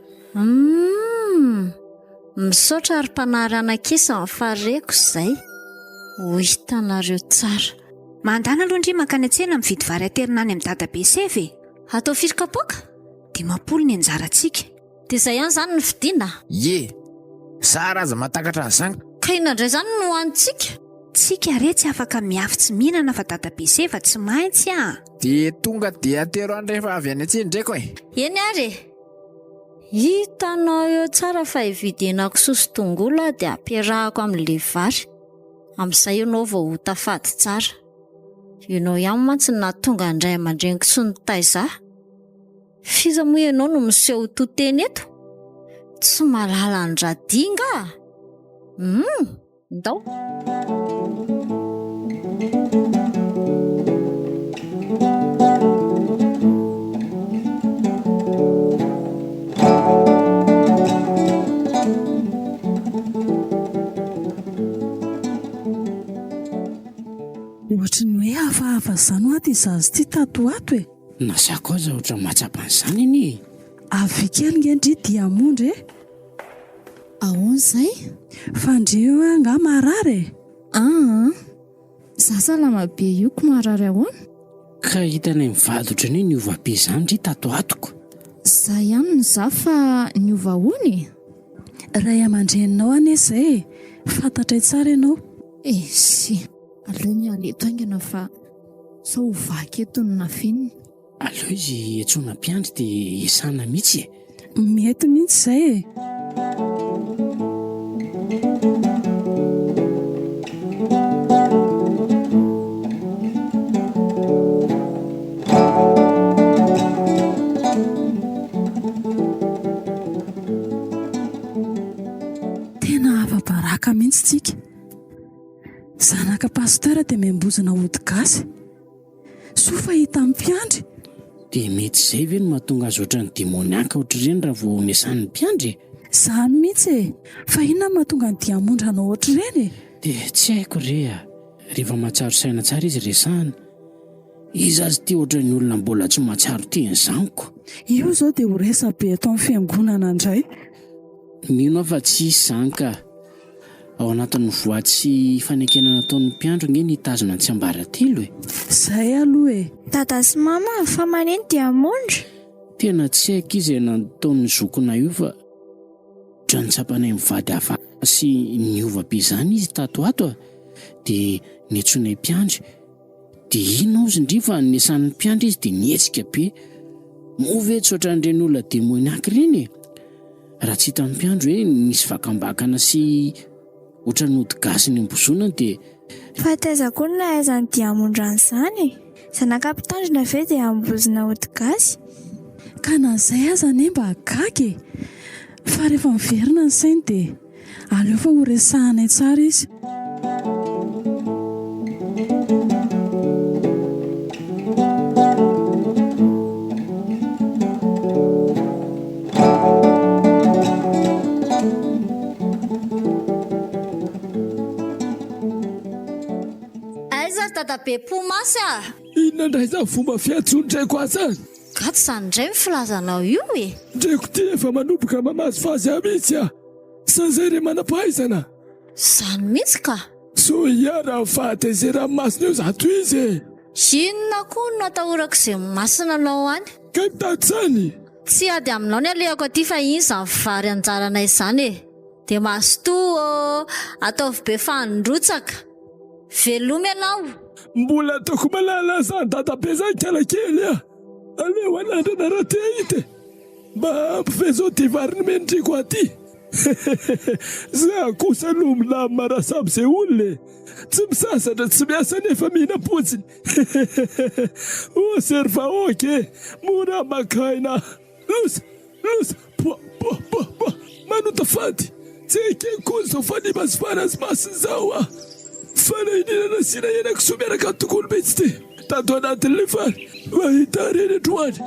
Misaotra ary mpanary anankizy amin'ny fareko izay. Ho hitanareo tsara. Mandana aloha ndry mankany an-tsena mividy vary aterina any amin'ny dadabesefa e. Atao firy kapoaka? 10 ny anjarantsika. Dia izay ihany zany ny vidiana? Sara aza matakatra an'izany. Ka inona indray zany no hoanitsika? Tsika re tsy afaka miafy tsy mihinana fa dadabesefa tsy maintsy Dia tonga dia atero any rehefa avy any an-tsena ndraiky hoe. Eny ary hitanao eo tsara fa hividinako soso tongolo dia ampiarahako amin'le vary. Amin'izay ianao vao ho tafady tsara. Ianao ihany mantsy na tonga indray aman-dreniko tsy nitaiza. Fiza moa ianao no miseho toteny eto? Tsy malala ny radinga? Ndao. Ohatrany hoe hafahafa izany ato izazy ty tato ato e. Nasako aza ohatran'ny mahatsapa an'izany iny. Avikely ngendry diamondry e. Ahoana izay? Fandrio nga marary e. Za salama be io ko marary ahoana? Ka hitanay mivady ohatrany hoe niova be izany ry tato atoko. Za ihany ny za fa niova hoany. Ray aman-dreninao an'izay fantatray tsara ianao. Sy aleo ny aleto aingana fa sao vaky eto ny nafinina. Aleo izy etsona mpiandry dia esana mihitsy e. Mety mihitsy izay e. Tena afa-baraka mihitsy tsika. Zanaka pasteur dia miambozana ody gasy. Sofa hita amin'ny mpiandry. Dia mety izay ve no mahatonga azy ohatran'ny demoniaka ohatr'ireny raha vao miasan'ny mpiandry? Zany mihitsy e. Fa inona mahatonga ny diamondra anao ohatr'ireny e? dia tsy haiko rea rehefa mahatsaro saina tsara izy resahana izy azy ty ohatran'ny olona mbola tsy mahatsaro ty ny zanoko. Io zao dia ho resa be atao amin'ny fiangonana indray. Mino aho fa tsy isy zany ka ao anatin'ny voatsy fanekenana ataon'ny mpiandro nge nitazona tsy ambaratelo e. Zay aloha e. Dada sy mama fa maneny dia mondra. Tena tsy haiko izy nataon'ny zokona io fa dra nitsapanay mivady hafa sy niova be zany izy tato ato dia niantsonay mpiandry dia ino ozy indri fa niesan'ny mpiandry izy dia nietsika be move tsy ohatran'ireny olona demony akireny e. Raha tsy hitan'ny mpiandro hoe nisy vakambakana sy ohatran'ny ody gasy ny ambozonany dia fa taizako ny nahaizany dia mondrany izany zanak'ampitandrina ve dia ambozina ody gasy ka na zay aza ane mba hagaga e. Fa rehefa miverina ny sainy dia aleo fa ho resahanay tsara izy. Aiza dadabe pomasy a? Inona indray za fomba fiatsondraiko aza Gato izany indray mifilazanao io e. Ndreko ty efa manomboka mamazy fazy mihitsy a san'izay re manam-pahaizana. Izany mihitsy ka. So raha fahatezera ranomasina eo zato izy e. Inona koa no atahorako izay masina anao any? Ka mitady zany. Tsy ady aminao ny alehako aty fa iny izany vary anjaranay izany e. Dia masoto ataovy be fandrotsaka. Velomy ianao. Mbola ataoko malala zany dadabe zany kalakely a. Aleo anandrana raha te hita mba ampifezao ty vary nomendriko aty. Za kosa aloha milamina raha samy izay olona tsy misasatra tsy miasa nefa mihina-potsiny. O servaoke mora makaina losa manota fady tsy haikekoa zao fanima sy fanazy masiny zao a. Fanahinina sina ianako so miaraka ny tokolo metsy ty tato anatin'le fary mahita reny androany.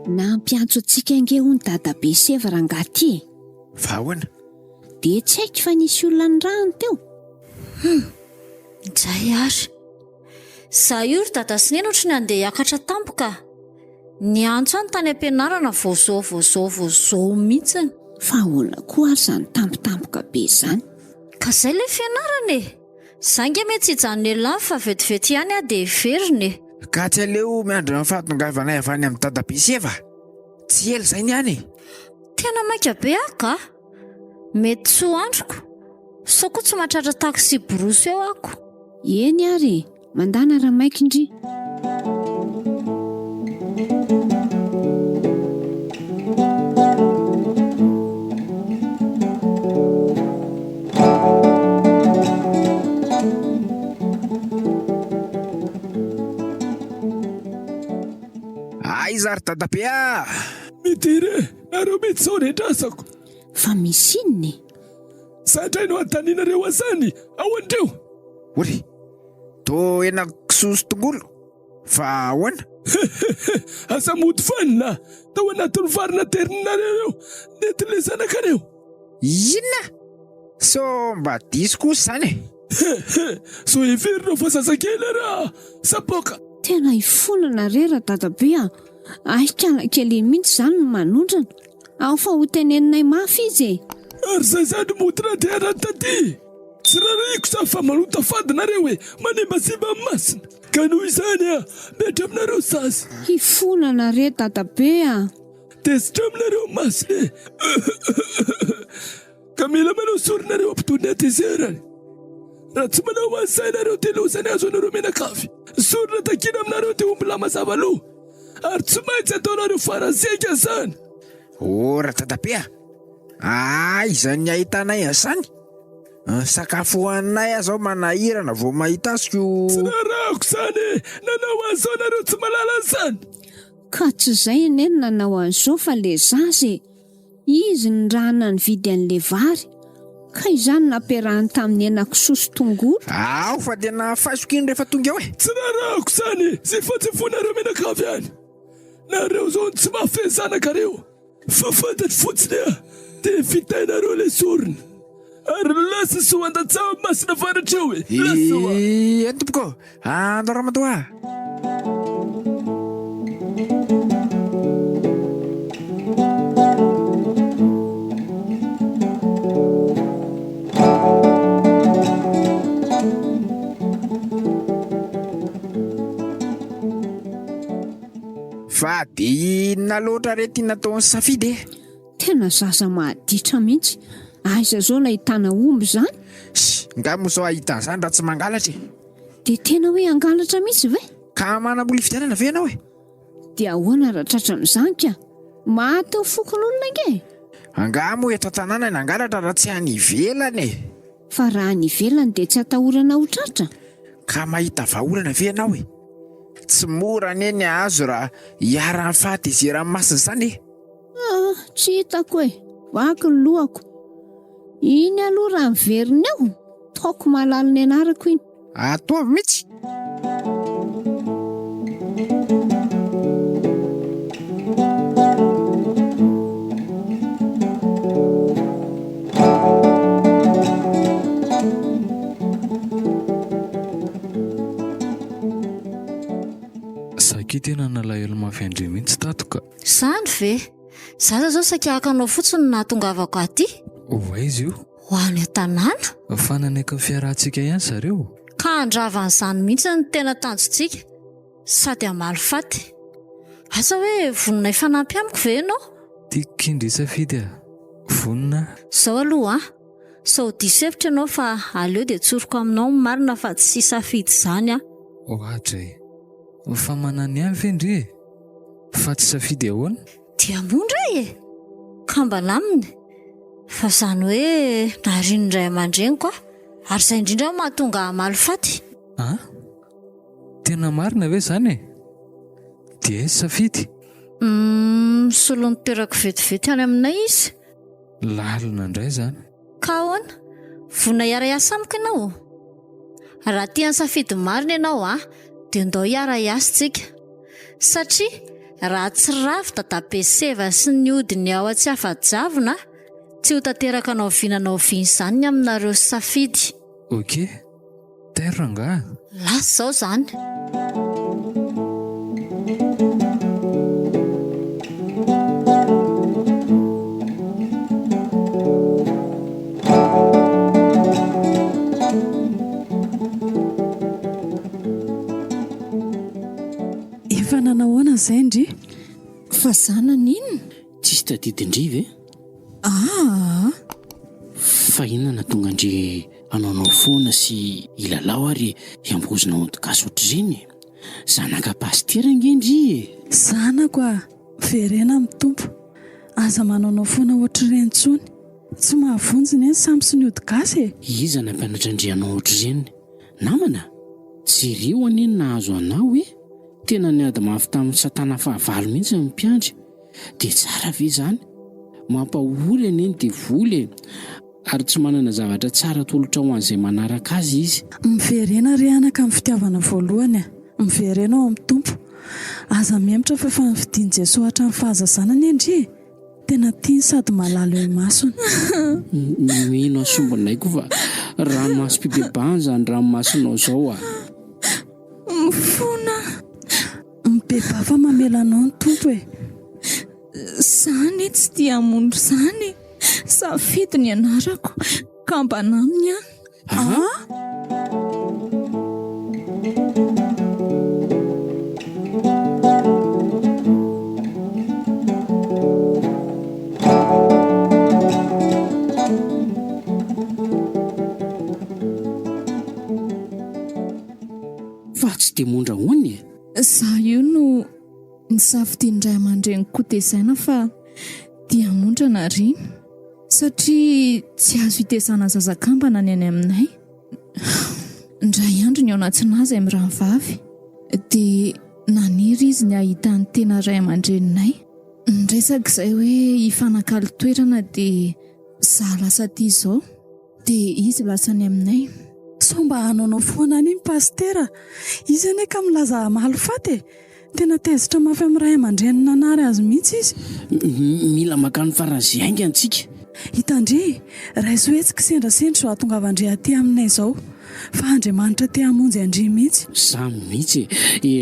Nampiantso antsika nge ho ny dadabe seva rangaty. Vahoana. Dia tsy haiko fa nisy olona ny rano teo. Zay ary. Za io ry dada sy nena ohatry ny andeha hiakatra tampoka. Ny antso any tany am-pianarana vaozao mihitsy. Fa olona koa ary izany tampotampoka be izany. Ka zay le fianarana e. Zange mety tsy hijanona ela fa vetivety ihany dia veriny e. Ka tsy aleo miandry amin'ny fahatongavanay avy any amin'ny dadabe seva. Tsy ela izay niany. Tena maika be aka. Mety tsy ho androko. Sao koa tsy mahatratra taxi borosy eo ako. Eny ary mandana raha maika indry. Aiza ry dadabe a. Mitiry nareo mety zao rendrasako. Fa misy inony Sandray no antaninareo azany ao andreo. Ory to ena kisoso tongolo fa ahoana. Asa mody fanina tao anatin'ny varina terninareo nety le zanakareo. Inona so mba diso kosa zany so everinao fa sasakely raha sapoka. tena ifonana rera dadabe a. Aikala kely mihitsy zany no manondrana ao fa ho teneninay mafy izy. Ary zay zany motina dia taty. Tsy rariko sa fa manota fadinareo e manemba simba masina. Ka noho izany a metra aminareo sasy. Ifonana re dadabe a. Tesitra aminareo masina. Ka mila manao sorinareo ampitony atezerany. Raha tsy manao asainareo telozany azo anareo menakafy. Sorina takina aminareo te omby lamazava aloha. Ary tsy maintsy ataonareo farazeka zany. Ora dadabe a. Izany ahitanay asany. Sakafo hoaninay azo manahirana vao mahita azy io. Tsy narahako zany nanao an'izao nareo tsy malala zany. Ka tsy zay ane nanao an'izao fa le zazy. Izy ny rahana ny vidy an'le vary Ka izany nampiarahany tamin'ny henan-kisoa sy tongolo. Ao fa tena faisokiny rehefa tonga ao e. Tsy rarako zany, zay fatsefonareo menakavy any. Nareo zao tsy mahafehy zanakareo. Fa fantatry fotsiny dia fitainareo le sorony. Ary lasa soa andatsava masina faratreo e. Eny tompoko, andao ramatoa. Fa dia inona loatra re tiana ataon'ny safidy e? Tena zaza mahaditra mihitsy. Aiza zao nahitana omby zany? Ngamo zao ahitan'izany raha tsy mangalatra e. Dia tena hoe angalatra mihitsy ve? Ka manambola fidianana ve ianao e? Dia ahoana raha tratra amin'izany ka? Mahateo fokon'olona nge? Angamo eto an-tanàna nangalatra raha tsy any ivelany e. Fa raha any ivelany dia tsy atahorana ho tratra. Ka mahita vahaolana ve ianao e? Tsy mora neny azo raha hiara-ny fahatezerany masina izany e. Tsy hitako e. Vaky ny lohako. Iny aloha raha miveriny ao, taoko malalo ny anarako iny. Ataovy mihitsy. Saky tena nalahelo mafy Andry mihitsy tatoka. Zany ve? Zaza zao sakiakanao fotsiny nahatongavako aty. Ova izy io? Ho any an-tanàna? Fa nanaiky ny fiarahantsika ihany zareo. Ka andravan'izany mihitsy ny tena tanjontsika. Sady amaly faty. Asa hoe vonona ifanampy amiko ve ianao? Tia kindry safidy a. Vonona. Zao aloha sao diso hevitra ianao fa aleo dia tsoroko aminao marina fa tsy safidy izany a. Ohatra e. Fa manany ihany ve Andry e? Fa tsy safidy ahoana? Dia mondra e. Ka mba naminy. Fa izany hoe nariny indray aman-dreny koa. Ary izay indrindra mahatonga amaly faty. Tena marina ve izany e? Dia safidy? Solony toerako vetivety any aminay izy. Lalina indray izany. Ka ahoana? Vona hiara-iasa amiko ianao. Raha tia ny safidy marina ianao dia ndao hiara-iasa tsika. Satria raha tsy rafy dadabe seva sy ny hodiny ao atsy afa-javona, tsy ho tanteraka anao vinanao viny izany aminareo safidy. Ok, terra nga. Lasa zao zany. Efa nanahoana izay Andry? Fa zana n'inona? Tsisy tadidindry ve? Fa inona natonga Andry anaonao foana sy ilalao ary hiambozina ody gasy ohatr'izany? Zanaka pastera ngendry e. Zanako verena amin'ny tompo. Aza manaonao foana ohatr'ireny intsony. Tsy mahavonjy ny samy sy ny ody gasy e. Iza nampianatra Andry anao ohatr'izany? Namana? Tsy rio aneny nahazo anao e. Tena niady mafy tamin'ny satana fahavalo mihitsy ny mpiandry. Dia tsara ve izany? Mampahory aneny dia voly e. Ary tsy manana zavatra tsara tolotra ho an'izay manaraka azy izy. Miverena ry anaka amin'ny fitiavana voalohany miverena ao amin'ny tompo. Aza miemitra fa efa nividian'i Jesosy hatramin'ny fahazazanany Andry. Tena tiany sady malalo eo masony. Mino asombonay koa fa ranomaso pibebanja ny ranomasonao zao Mifona. Mibeba fa mamelanao ny tompo e. Zany tsy tia hamono zany. Safidy ny anarako. Ka mba naminy fa tsy dia mondra hoany e. Za io no nisafidy indray aman-dreny kotezaina fa dia mondra nariny. Satria tsy azo hitezana zazakambana ny any aminay. Indray andro ny ao anatin'azy amin'ny rahavavy dia naniry izy ny ahita ny tena ray aman-dreninay. Nresaka izay hoe hifanakalo toerana dia za lasa tia izao. dia izy lasany aminay. So mba hanaonao foana any pastera, izy ane ka milaza mahalofaty tena tezitra mafy amin'ny ray aman-drenina anary azy mihitsy izy. Mila makany faran'izay hainga antsika. Hitandry raiso hetsika sendrasendra so ahatongavandre aty aminay izao fa Andriamanitra te hamonjy Andry mihitsy. Samy mihitsy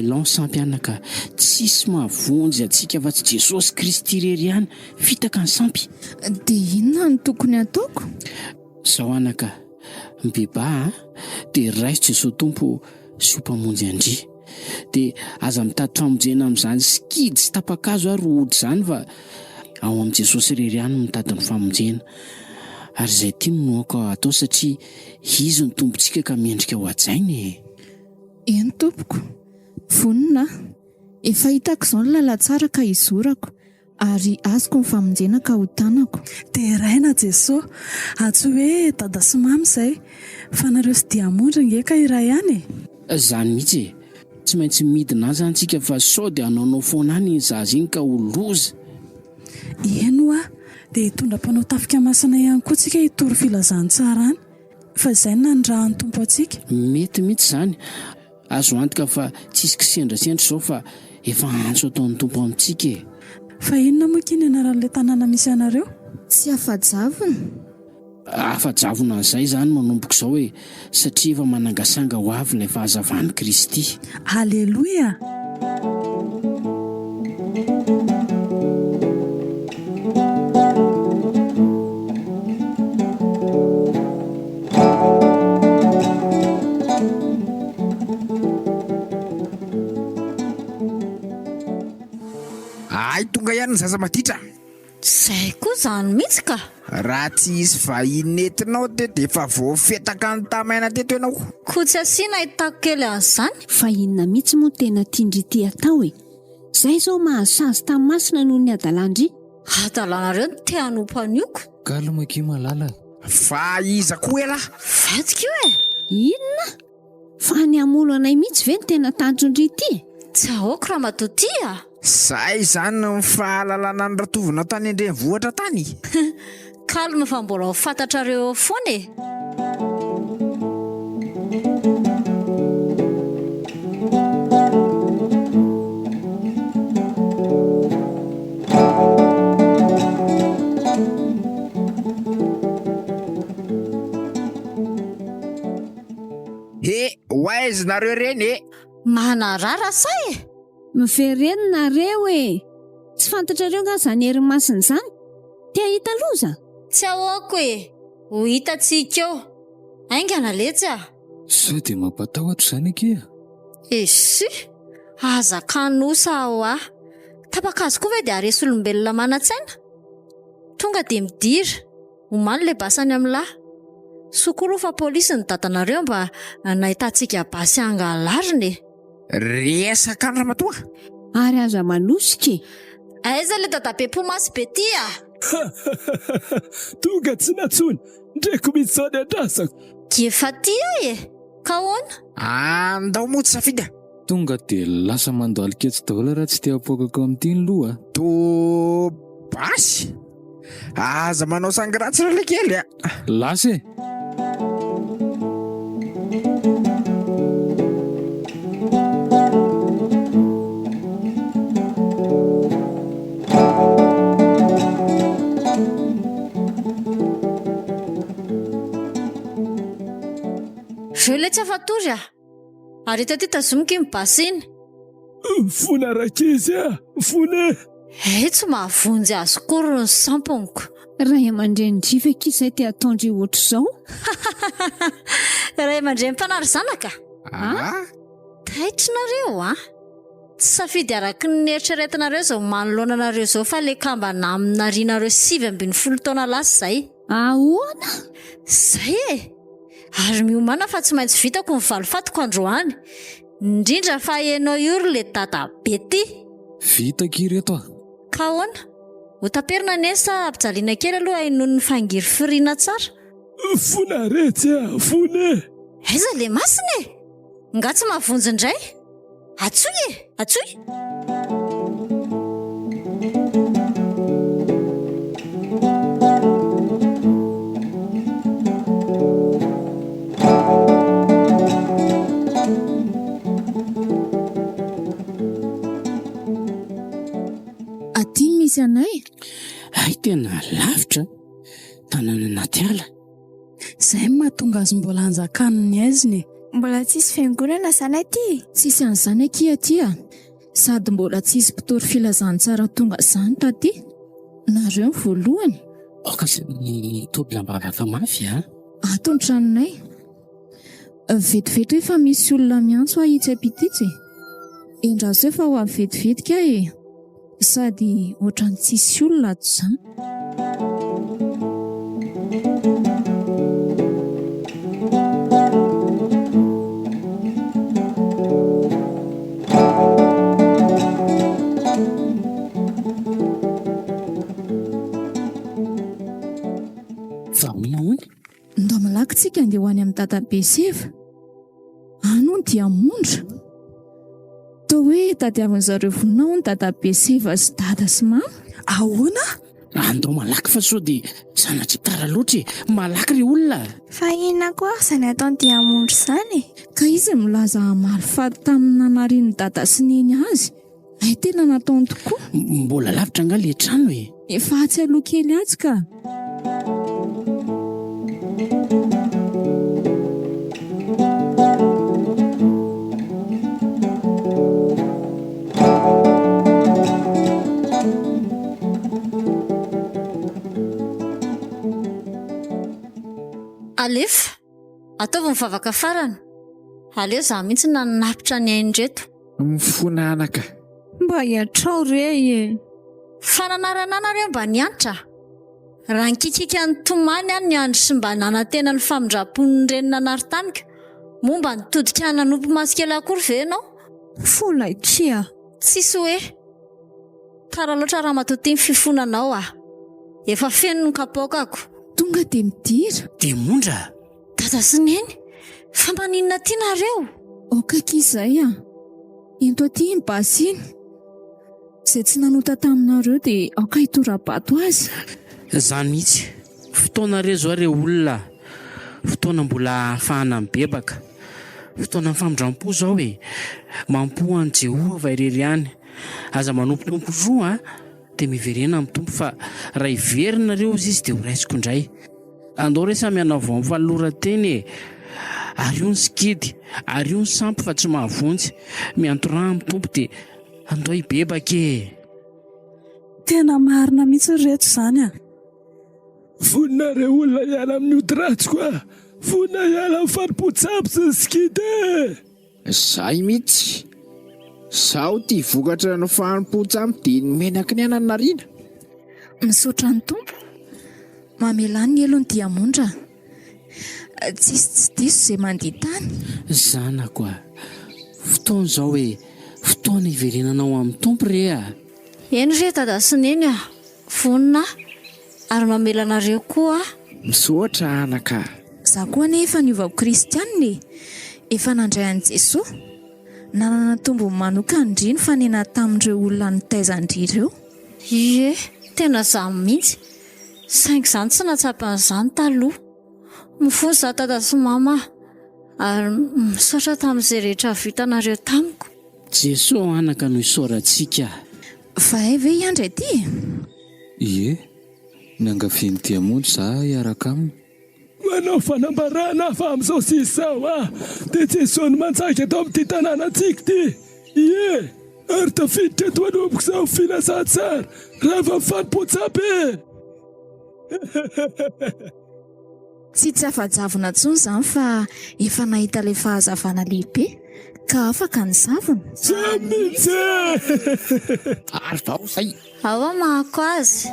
elon sampianaka tsisy mahavonjy atsika fa tsy Jesosy Kristy irery ihany fitaka ny sampy. Dia inona no tokony ataoko? Zao anaka mibeba dia raiso Jesosy tompo sy mpamonjy Andry dia aza mitady famonjena amin'izany skidy sy tapakazo ary ohatra izany fa ao amin'i Jesosy irery ihany mitady ny famonjena ary izay tia nonoaka atao satria izy ny tompontsika ka miendrika ho ajainy. Eny tompoko, vonina efa hitako izao ny lalatsara ka izorako ary azoko ny famonjena ka ho tanako. Dia raina Jesosy, atsy hoe dada sy mamy izay fa nareo sy dia hamonjy nge ka iray ihany. Izany mihitsy tsy maintsy midina azy antsika fa sao dia hanaonao foana any zaza iny ka ho loza. Eno dia hitondra mpanao tafika masina ihany koa tsika hitory filazantsara any fa izay nandrahan'ny tompo atsika. Mety mihitsy izany, azo antoka fa tsisy kisendrasendra izao fa efa antso ataon'ny tompo amintsika. Fa inona moa kiny anaran'ilay tanàna misy anareo? Tsy afajavona. Afajavona an'izay izany manomboka izao hoe satria efa manangasanga ho avy ilay fahazavany Kristy. Alleloia. Ay tonga ihany ny zaza matitra. Izay koa izany mihitsy ka. Raha tsy isy vahiny entinao teto efa voafetaka ny tamaina teto ianao. Koa tsy asiana hitako kely an'izany. Fa inona mihitsy moa tena tiandry ty atao e? Izay izao mahasazy tamin'ny masina noho ny adalandry. Adalanareo no te hanompo anioko. Kalma ki malala. Fa iza koa ela. Vatika io e. Inona? Fa ny amolo anay mihitsy ve ny tena tandrondry ity? Tsy ahoako raha matotia. Zay izany ny fahalalana ny ratovinao tany Andrenivohitra tany. Kalma fa mbola ho fantatrareo foana e. Hoaizy nareo reny e. Manarara say e. Miverenina reo e. Tsy fantatrareo nga izany hery masina izany? Tia hita loza? Tsy ahoako e. Ho hitantsika eo. Aingana letsy a. Sao dia mampatahotra izany akia. Esy, aza kanosa aho a. Tapakazo koa ve dia haresy olombelona mana-tsaina? Tonga dia midira. Omaly ilay basany amin'lahy. Sokoro fa polisy ny dadanareo mba nahitantsika basy angalariny e. Resaka andra matoa. Ary aza manosika. Aiza le dadabe pomasy be tia. Tonga tsy natsony, ndreko mihitsy izao ny andrasako. Gefa tia e. Ka hoana? Andao moa tsy safidy. Tonga dia lasa mandao aliketsy daholo raha tsy te hapoakako amin'ity ny loha. To basy. Aza manao sangiratsy raha le kely a. Lasa e. Vele tsy afatory a. Ary ita ty tazomoka mibasy iny. Fona rakizy a, fona. Tsy mahavonjy azy kory ny samponiko. Ray aman-dreny veka izay te ataondry ohatra izao. Ray aman-dreny mpanary zanaka. Taitrinareo a. Tsy safidy araky ny eritreretinareo izao manoloana anareo izao fa le kamba naminarianareo 7 taona lasa izay. Ahoana? Zay e. Ary miomana fa tsy maintsy vitako ny valifatiko androany. Indrindra fa hainao iory le dada be ty. Vitako ireto a. Ka hoana? Ho taperina nesa ampijaliana kely aloha hainono ny fangiry firiana tsara. Fona retsy a, fona. Aiza le masina e. Nga tsy mahavonjy indray. Atsoy e, atsoy. Aty misy anay. Ay tena lavitra, tanàna anaty ala. Izay mahatonga azy mbola hanjakany ny aiziny. Mbola tsisy fiangonana izany aty. Tsisy an'izany aky aty sady mbola tsisy mpitory filazantsara tonga izany taty. Nareo ny voalohany. Kasi ny tobilambavaka mafy ato ny tranonay. Vetivety hoe fa misy olona miantso ahitsy ampititsy. Endraso hoe fa ho avy vetivetika sady ohatrany tsisy olona ato izany. Ndo malaky tsika andeha ho any amin'ny dadabe seva. Ano ny dia mondra. Toa hoe tadiavin'izareo vonao ny dadabe seva sy dada sy mama. Ahoana? Andao malaky fa sao dia sanatry tara loatra malaky ry olona. Fa inona koa izany ataony dia mondra izany? Ka izy milaza marifaty tamin'ny nanarian'ny dada sy neny azy. Ay tena nataony tokoa. Mbola lavitra nga le trano Efa hatsialoha kely azy ka. Alefa, ataovy mivavaka farana. Aleo za mihitsy nanapitra ny aindreto. Mifona anaka. Mba hiatrao re Fananarananareo mba niantra. Raha nikikika ny tomany any andro sy mba nanantena ny famindram-pon'ny renina naritanika. Momba nitodika nanompo masikely akory ve ianao? Fonay tsia. Tsisy hoe. Tara loatra raha matoty ny fifonanao Efa feno ny kapoakako. Tonga dia midira. Dia mondra. Dada sy neny, fa maninona ty nareo? Okakizay ento aty ny basiny. Izay tsy nanota taminareo dia aoka hitorabato azy. Zany mihitsy, fotoana rezo reo olona, fotoana mbola ahafahana mibebaka, fotoana ny famindram-po zao mampoa ny Jehova irery any. Aza manompotompo roa dia miverena amin'ny tompo fa raha iverinareo izy dia ho raisiko indray. Andao re samy ianao vao mivalora-teny ary io ny sikidy, ary io ny sampy fa tsy mahavonjy. Miantorana amin'ny tompo dia andao hibebaka Tena marina mihitsy reto izany Voninareo olona hiala amin'ny otratsy koa. Vonina hiala amin'ny farim-potsampy sy ny sikidy. Zay mihitsy. Sao ty vokatra no farim-potsampy dia menaky ny ananarina. Misaotra ny tompo. Mamelany ny elony dia mondra. Tsisy tsy diso izay mandeha tany. Zanako fotoana zao fotoana hiverenanao amin'ny tompo re Eny re dada sy neny vonina ary mamelanareo koa Misaotra anaka. Za koa nefa niovako kristianina efa nandray an'i Jesosy. Nanana tombony manokana indrindra fa nena tamin'ireo olona nitaizan-dry ireo. Ie, tena za mihitsy. Saingy izany tsy natsapan'izany taloha. Mifono za dada sy mama ary misaotra tamin'izay rehetra vitanareo tamiko. Jesosy anaka no isaorantsika. Fa ay ve Andry aty? Ie, niangaviany dia mody za hiaraka aminy. Manao fanambarana fa amin'izao sisy zao dia Jesosy no mantsaka eto amin'ity tanànantsika ty. Ie, ary tafiditra eto anomboko izao filazantsara raha va mifanim-potsampy. Tsy afa-javona intsony izany fa efa nahita ilay fahazavana lehibe ka afaka ny zavona. Mihitsy. Ary vao zay. Ao mahako azy.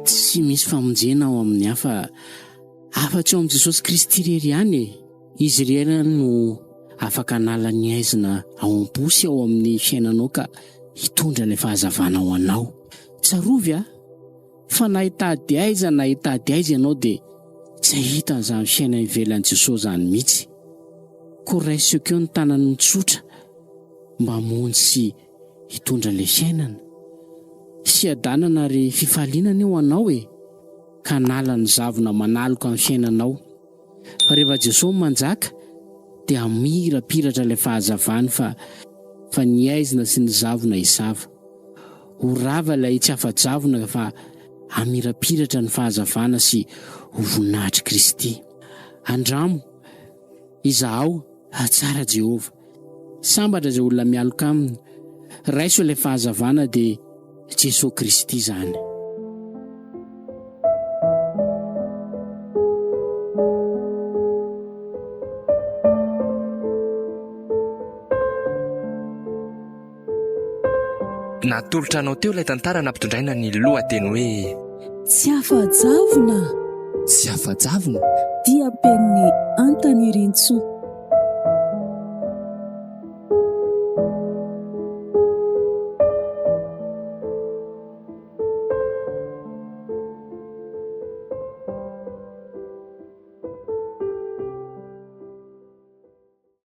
Tsy misy famonjena ao amin'ny afa-tsy ao amin'i Jesosy Kristy irery ihany Izy irery no afaka nala ny aizina ao am-posy ao amin'ny fiainanao ka hitondra ilay fahazavana ao anao. Tsarovy fa na hitady aiza ianao dia tsy hita an'izany fiaina ivelan'i Jesosy zany mihitsy. Koa raisiko eo ny tanany mitsotra mba hamonjy sy hitondra le fiainana sy adanana ary fifalinana eo anao ka nala ny zavona manaloka amin'ny fiainanao. Fa rehefa Jesosy manjaka dia amirapiratra ilay fahazavany fa niaizina sy ny zavona isava. Ho rava ilay tsy afa-javona fa amirapiratra ny fahazavana sy ho voninahitry Kristy. Andramo, izaho tsara Jehova. Sambatra izay olona mialoka aminy. Raiso ilay fahazavana dia Jesosy Kristy izany. Natolotra anao teo ilay tantara nampitondraina ny lohateny hoe tsy afajavona. Tsy afajavona Dia pen'ny Antany Rintsoa.